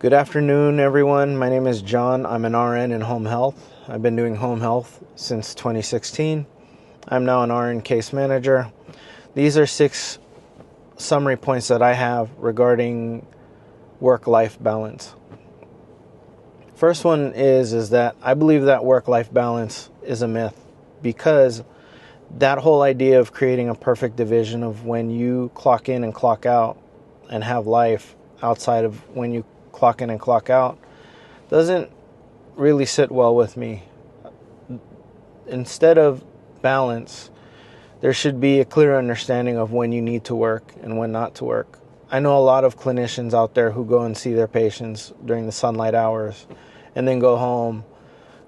Good afternoon, everyone. My name is John. I'm an RN in home health. I've been doing home health since 2016. I'm now an RN case manager. These are 6 summary points that I have regarding work-life balance. First one is that I believe that work-life balance is a myth, because that whole idea of creating a perfect division of when you clock in and clock out and have life outside of when you clock in and clock out doesn't really sit well with me. Instead of balance, there should be a clear understanding of when you need to work and when not to work. I know a lot of clinicians out there who go and see their patients during the sunlight hours and then go home,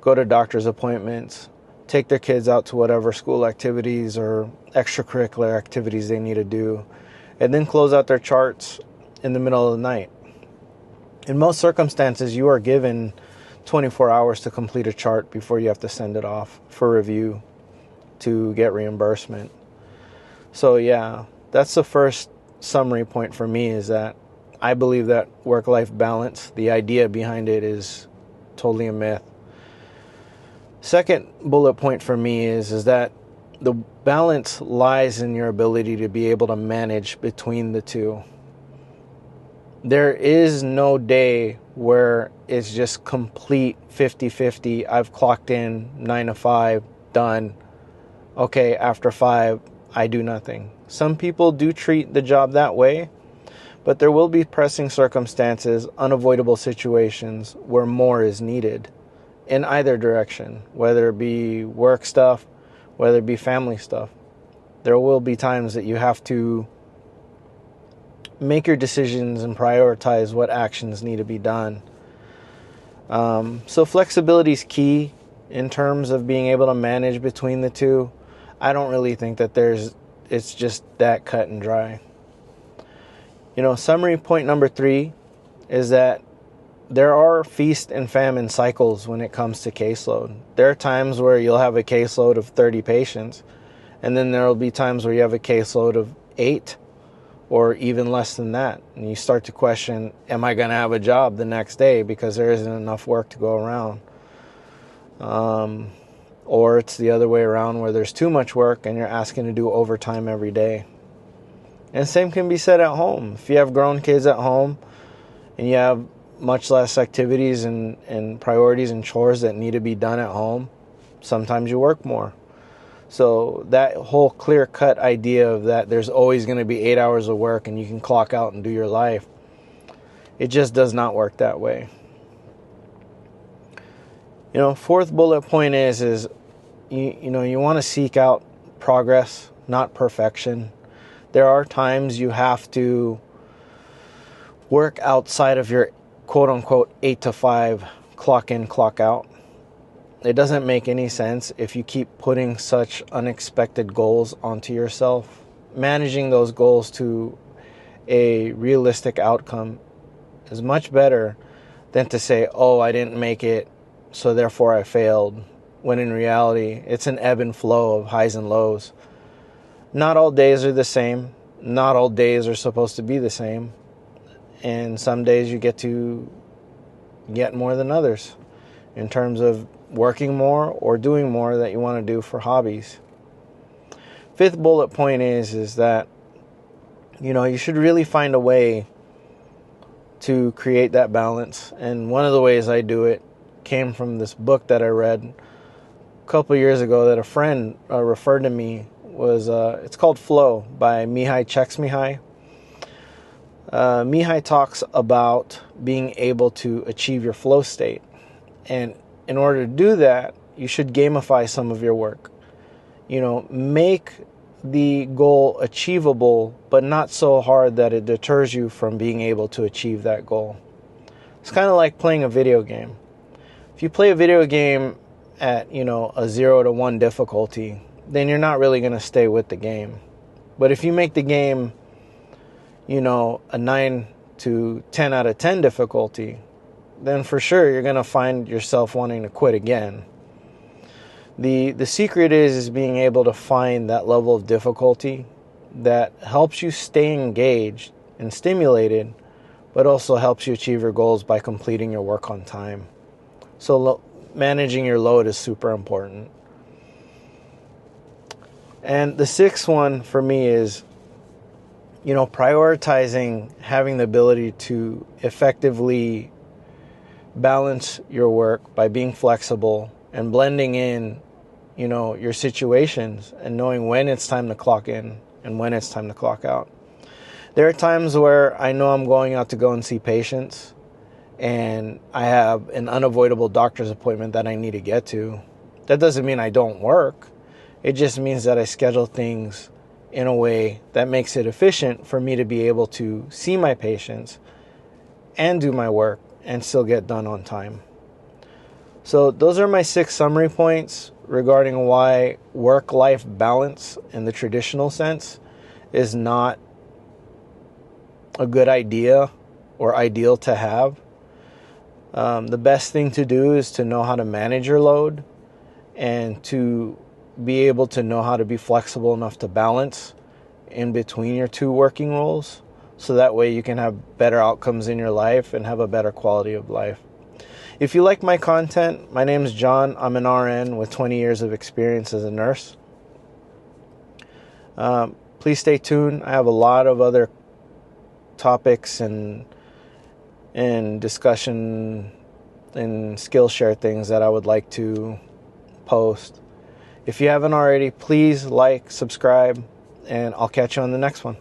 go to doctor's appointments, take their kids out to whatever school activities or extracurricular activities they need to do, and then close out their charts in the middle of the night. In most circumstances, you are given 24 hours to complete a chart before you have to send it off for review to get reimbursement. So yeah, that's the first summary point for me, is that I believe that work-life balance, the idea behind it, is totally a myth. Second bullet point for me is that the balance lies in your ability to be able to manage between the two. There is no day where it's just complete 50-50. I've clocked in 9 to 5, done. Okay, after 5, I do nothing. Some people do treat the job that way, but there will be pressing circumstances, unavoidable situations where more is needed in either direction, whether it be work stuff, whether it be family stuff. There will be times that you have to make your decisions and prioritize what actions need to be done. So flexibility is key in terms of being able to manage between the two. I don't really think that it's just that cut and dry. Summary point number 3 is that there are feast and famine cycles when it comes to caseload. There are times where you'll have a caseload of 30 patients, and then there will be times where you have a caseload of 8 or even less than that. And you start to question, am I going to have a job the next day because there isn't enough work to go around? Or it's the other way around, where there's too much work and you're asking to do overtime every day. And same can be said at home. If you have grown kids at home and you have much less activities and priorities and chores that need to be done at home, sometimes you work more. So that whole clear-cut idea of that there's always going to be 8 hours of work and you can clock out and do your life, it just does not work that way. Fourth bullet point is you want to seek out progress, not perfection. There are times you have to work outside of your quote-unquote 8 to 5 clock in, clock out. It doesn't make any sense if you keep putting such unexpected goals onto yourself. Managing those goals to a realistic outcome is much better than to say, oh, I didn't make it, so therefore I failed, when in reality, it's an ebb and flow of highs and lows. Not all days are the same. Not all days are supposed to be the same. And some days you get more than others in terms of working more or doing more that you want to do for hobbies. Fifth bullet point is that you should really find a way to create that balance. And one of the ways I do it came from this book that I read a couple of years ago that a friend referred to me. It's called Flow by Mihaly Csikszentmihalyi. Mihaly talks about being able to achieve your flow state. And in order to do that, you should gamify some of your work. Make the goal achievable, but not so hard that it deters you from being able to achieve that goal. It's kind of like playing a video game. If you play a video game at, a 0 to 1 difficulty, then you're not really going to stay with the game. But if you make the game, a 9 to 10 out of 10 difficulty, then for sure you're going to find yourself wanting to quit again. The secret is being able to find that level of difficulty that helps you stay engaged and stimulated but also helps you achieve your goals by completing your work on time. So managing your load is super important. And the sixth one for me is, prioritizing having the ability to effectively balance your work by being flexible and blending in, your situations and knowing when it's time to clock in and when it's time to clock out. There are times where I know I'm going out to go and see patients and I have an unavoidable doctor's appointment that I need to get to. That doesn't mean I don't work. It just means that I schedule things in a way that makes it efficient for me to be able to see my patients and do my work and still get done on time. So those are my 6 summary points regarding why work-life balance in the traditional sense is not a good idea or ideal to have. The best thing to do is to know how to manage your load and to be able to know how to be flexible enough to balance in between your 2 working roles, so that way you can have better outcomes in your life and have a better quality of life. If you like my content, my name is John. I'm an RN with 20 years of experience as a nurse. Please stay tuned. I have a lot of other topics and discussion and Skillshare things that I would like to post. If you haven't already, please like, subscribe, and I'll catch you on the next one.